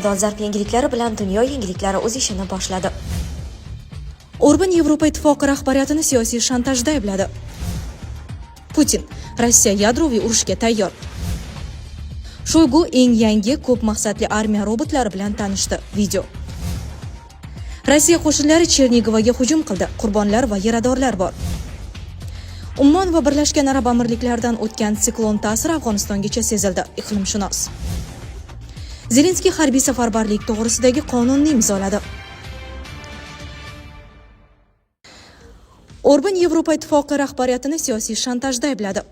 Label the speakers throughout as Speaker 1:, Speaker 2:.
Speaker 1: dolzarb yangiliklari bilan dunyo yangiliklari o'z ishini boshladi.
Speaker 2: Orban Yevropa Ittifoqi rahbariyatini siyosiy shantajda aybladi. Putin: Rossiya yadroviy urushga tayyor. Shoygu eng yangi ko'p maqsadli armiya robotlari bilan tanishdi. Video. Rossiya qo'shinlari Chernigovaga hujum qildi. Qurbonlar va yaradorlar bor. Ummon va Birlashgan Arab Amirliklaridan o'tgan siklon ta'siri Afg'onistongacha sezildi. Iqlimshunos. Zelenskiy harbiy safarbarlik to'g'risidagi qonunni imzoladi. Orban Yevropa Ittifoqi rahbariyatini siyosiy shantajda aybladi.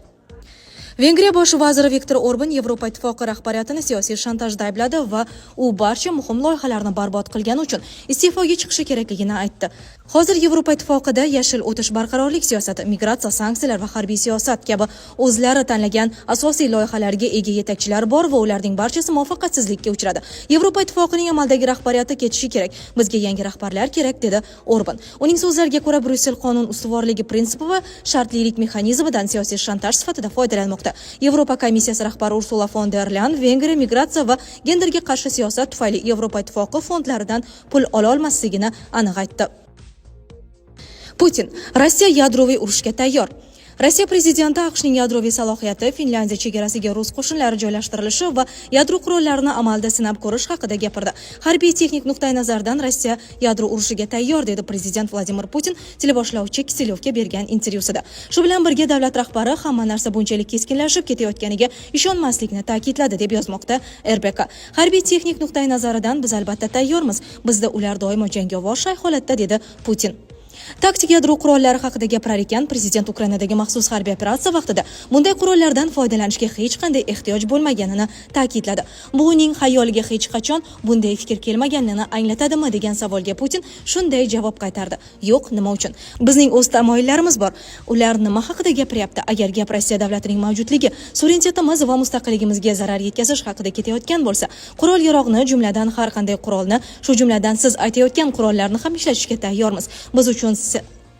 Speaker 2: Vengriya bosh vaziri Viktor Orban Yevropa Ittifoqi rahbariyatini siyosiy shantajda aybladi va u barcha muhim loyihalarni barbod qilgani uchun iste'foga chiqishi kerakligini aytdi. Hozir Yevropa Ittifoqida yashil o'tish barqarorlik siyosati, migratsiya, sanksiyalar va harbiy siyosat kabi o'zlari tanlagan asosiy loyihalarga ega yetakchilar bor va ularning barchasi muvaffaqiyatsizlikka uchradi. Yevropa Ittifoqining amaldagi rahbariyati ketishi kerak. Bizga yangi rahbarlar kerak, dedi Orban. Uning so'zlariga ko'ra, Bryussel qonun ustuvorligi prinsipi va shartlilik mexanizmidan siyosiy shantaj sifatida foydalanmoqda. Yevropa komissiyasi rahbari Ursula von der Leyen Vengriya migratsiya va genderga qarshi siyosat tufayli Yevropa Ittifoqi fondlaridan pul ola olmasligini aniq aytdi. Putin: Rossiya yadroviy urushga tayyor. Rossiya prezidenti AQShning yadroviy salohiyati, Finlyandiya chegarasiga rus qo'shinlari joylashtirilishi va yadro qurollarini amalda sinab ko'rish haqida gapirdi. Harbiy texnik nuqtai nazardan Rossiya yadro urushiga tayyor, dedi prezident Vladimir Putin teleboshlovchi Kiselyovga bergan intervyusida. Shu bilan birga davlat rahbari hamma narsa bunchalik keskinlashib ketayotganiga ishonmaslikni ta'kidladi, deb yozmoqda RBK. Harbiy texnik nuqtai nazaridan biz albatta tayyormiz. Bizda ular doimo jangovar shay holatda, dedi Putin. Taktik yadro qurollari haqida gapirar ekan, prezident Ukrainadagi maxsus harbiy operatsiya vaqtida bunday qurollardan foydalanishga hech qanday ehtiyoj bo'lmaganini ta'kidladi. Bu uning xayoliga hech qachon bunday fikr kelmaganini anglatadimi degan savolga Putin shunday javob qaytardi: Yo'q, nima uchun? Bizning o'z tamoyillarimiz bor. Ular nima haqida gapiryapti? Agar gap Rossiya davlatining mavjudligi, suverenitetimiz va mustaqilligimizga zarar yetkazish haqida ketayotgan bo'lsa, qurol-yarog'ni, jumladan har qanday qurolni, shu jumladan siz aytayotgan qurollarni ham ishlatishga tayyormiz.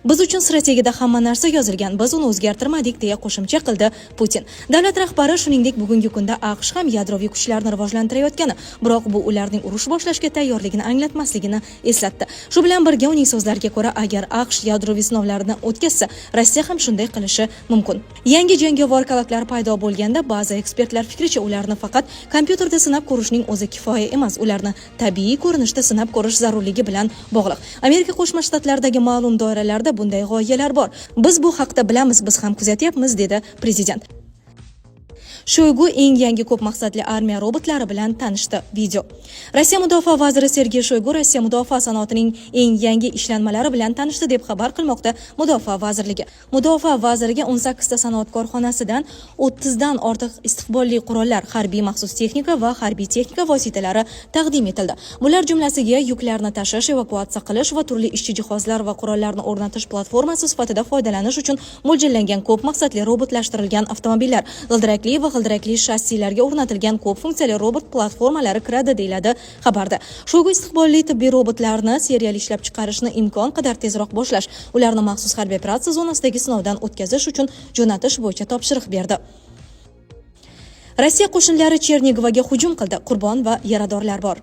Speaker 2: Biz uchun strategiyada hamma narsa yozilgan, biz uni o'zgartirmadik, deya qo'shimcha qildi Putin. Davlat rahbari shuningdek bugungi kunda AQSh ham yadroviy kuchlarni rivojlantirayotgani, biroq bu ularning urush boshlashga tayyorligini anglatmasligini eslatdi. Shu bilan birga uning so'zlariga ko'ra, agar AQSh yadroviy sinovlarni o'tkazsa, Rossiya ham shunday qilishi mumkin. Yangi jangovar kalaklar paydo bo'lganda ba'zi ekspertlar fikricha ularni faqat kompyuterda sinab ko'rishning o'zi kifoya emas, ularni tabiiy ko'rinishda sinab ko'rish zarurligi bilan bog'liq. Amerika Qo'shma Shtatlaridagi ma'lum doiralarda bunday g'oyalar bor. Biz bu haqda bilamiz, biz ham kuzatyapmiz, dedi prezident. Shoygu eng yangi ko'p maqsadli armiya robotlari bilan tanishdi. Video. Rossiya mudofaa vaziri Sergey Shoygu Rossiya mudofaa sanoatining eng yangi ishlanmalari bilan tanishdi, deb xabar qilmoqda Mudofaa vazirligi. Mudofaa vaziriga 18 ta sanoat korxonasidan 30 dan ortiq istiqbolli qurollar, harbiy maxsus texnika va harbiy texnika vositalari taqdim etildi. Bular jumlasiga yuklarni tashish, evakuatsiya qilish va turli ishchi jihozlar va qurollarni o'rnatish platformasi sifatida foydalanish uchun mo'ljallangan ko'p maqsadli robotlashtirilgan avtomobillar, g'ildirakli va g'ildirakli shassilarga o'rnatilgan ko'p funksiyali robot platformalari kiradi, deyiladi xabarda. Shoygu istiqbolli tibbiy robotlarni seriyali ishlab chiqarishni imkon qadar tezroq boshlash, ularni maxsus harbiy operatsiya zonasidagi sinovdan o'tkazish uchun jo'natish bo'yicha topshiriq berdi. Rossiya qo'shinlari Chernigovaga hujum qildi. Qurbon va yaradorlar bor.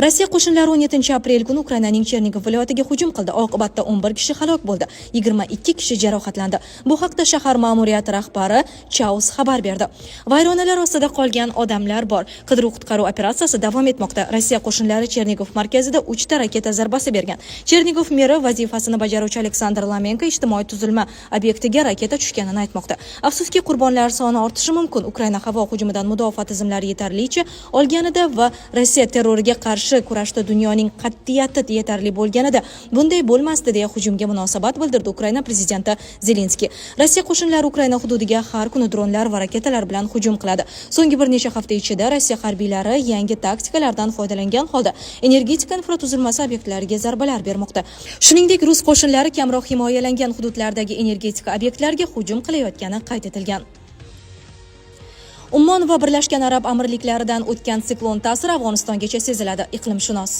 Speaker 2: Rossiya qo'shinlari 17 aprel kuni Ukrainaning Chernigov viloyatiga hujum qildi. Oqibatda 11 kishi halok bo'ldi, 22 kishi jarohatlandi. Bu haqda shahar ma'muriyati rahbari Chaus xabar berdi. Vayronalar ostida qolgan odamlar bor. Qidiruv-qutqaruv operatsiyasi davom etmoqda. Rossiya qo'shinlari Chernigov markazida 3 ta raketa zarbasi bergan. Chernigov meri vazifasini bajaruvchi Aleksandr Lamenko ijtimoiy tuzilma obyektiga raketa tushganini aytmoqda. Afsuski, qurbonlar soni ortishi mumkin. Ukraina havo hujumidan mudofaa tizimlari yetarlicha olganida va Rossiya terroriga qarshi kurashda dunyoning qat'iyati yetarli bo'lganida bunday bo'lmasdi, deya hujumga munosabat bildirdi Ukraina prezidenti Zelenskiy. Rossiya qo'shinlari Ukraina hududiga har kuni dronlar va raketalar bilan hujum qiladi. So'nggi bir necha hafta ichida Rossiya harbiylari yangi taktikalardan foydalangan holda energetika infratuzilmasi obyektlariga zarbalar bermoqda. Shuningdek, rus qo'shinlari kamroq himoyalangan hududlardagi energetika obyektlarga hujum qilayotgani qayd etilgan. Ummon va Birlashgan Arab Amirliklaridan o'tgan siklon ta'siri Afg'onistongacha seziladi. Iqlimshunos.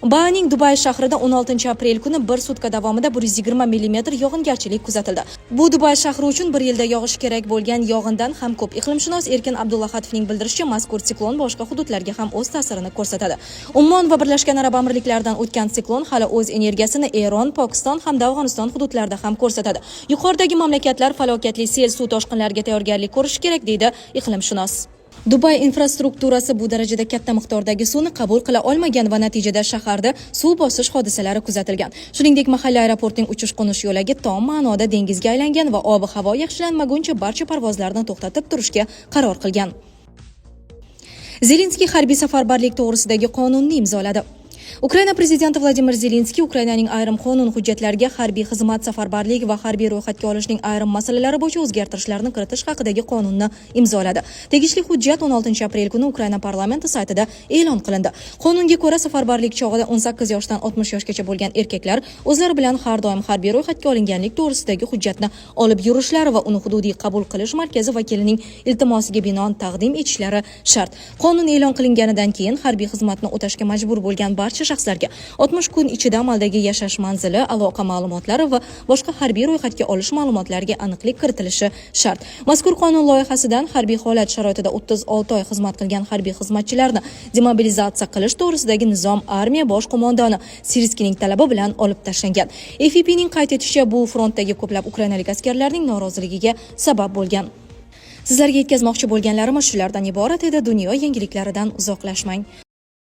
Speaker 2: Baaning Dubay shahrida 16 aprel kuni bir sutka davomida 120 mm yog'ingarchilik kuzatildi. Bu Dubay shahri uchun bir yilda yog'ishi kerak bo'lgan yog'indan ham ko'p. Iqlimshunos Erkin Abdullaxatovning bildirishicha, mazkur siklon boshqa hududlarga ham o'z ta'sirini ko'rsatadi. Ummon va Birlashgan Arab Amirliklaridan o'tgan siklon hali o'z energiyasini Eron, Pokiston hamda Afg'oniston hududlarida ham ko'rsatadi. Yuqoridagi mamlakatlar falokatli sel suv toshqinlariga tayyorgarlik ko'rishi kerak, deydi iqlimshunos. Dubay infrastrukturasi bu darajada katta miqdordagi suvni qabul qila olmagan va natijada shaharda suv bosish hodisalari kuzatilgan. Shuningdek, mahalliy aeroportning uchish-qo'nish yo'lagi tom ma'noda dengizga aylangan va ob-havo yaxshilanmaguncha barcha parvozlarni to'xtatib turishga qaror qilgan. Zelenskiy harbiy safarbarlik to'g'risidagi qonunni imzoladi. Ukraina prezidenti Vladimir Zelenskiy Ukrainaning ayrim qonun hujjatlariga harbiy xizmat, safarbarlik va harbiy ro'yxatga olishning ayrim masalalari bo'yicha o'zgartirishlarni kiritish haqidagi qonunni imzoladi. Tegishli hujjat 16 aprel kuni Ukraina parlamenti saytida e'lon qilindi. Qonunga ko'ra, safarbarlik chog'ida 18 yoshdan 60 yoshgacha bo'lgan erkaklar o'zlari bilan har doim harbiy ro'yxatga olinganlik to'g'risidagi hujjatni olib yurishlari va uni hududiy qabul qilish markazi vakilining iltimosiga binoan taqdim etishlari shart. Qonun e'lon qilinganidan keyin harbiy xizmatni o'tashga majbur bo'lgan barcha shaxslarga 60 kun ichida amaldagi yashash manzili, aloqa ma'lumotlari va boshqa harbiy ro'yxatga olish ma'lumotlariga aniqlik kiritilishi shart. Mazkur qonun loyihasidan harbiy holat sharoitida 36 oy xizmat qilgan harbiy xizmatchilarni demobilizatsiya qilish to'g'risidagi nizom armiya bosh qo'mondoni Sirskiyning talabi bilan olib tashlangan. AFP'ning qayd etishicha, bu frontdagi ko'plab ukrainalik askarlarning noroziligiga sabab bo'lgan. Sizlarga yetkazmoqchi bo'lganlarimiz shulardan iborat edi. Dunyo yangiliklaridan uzoqlashmang.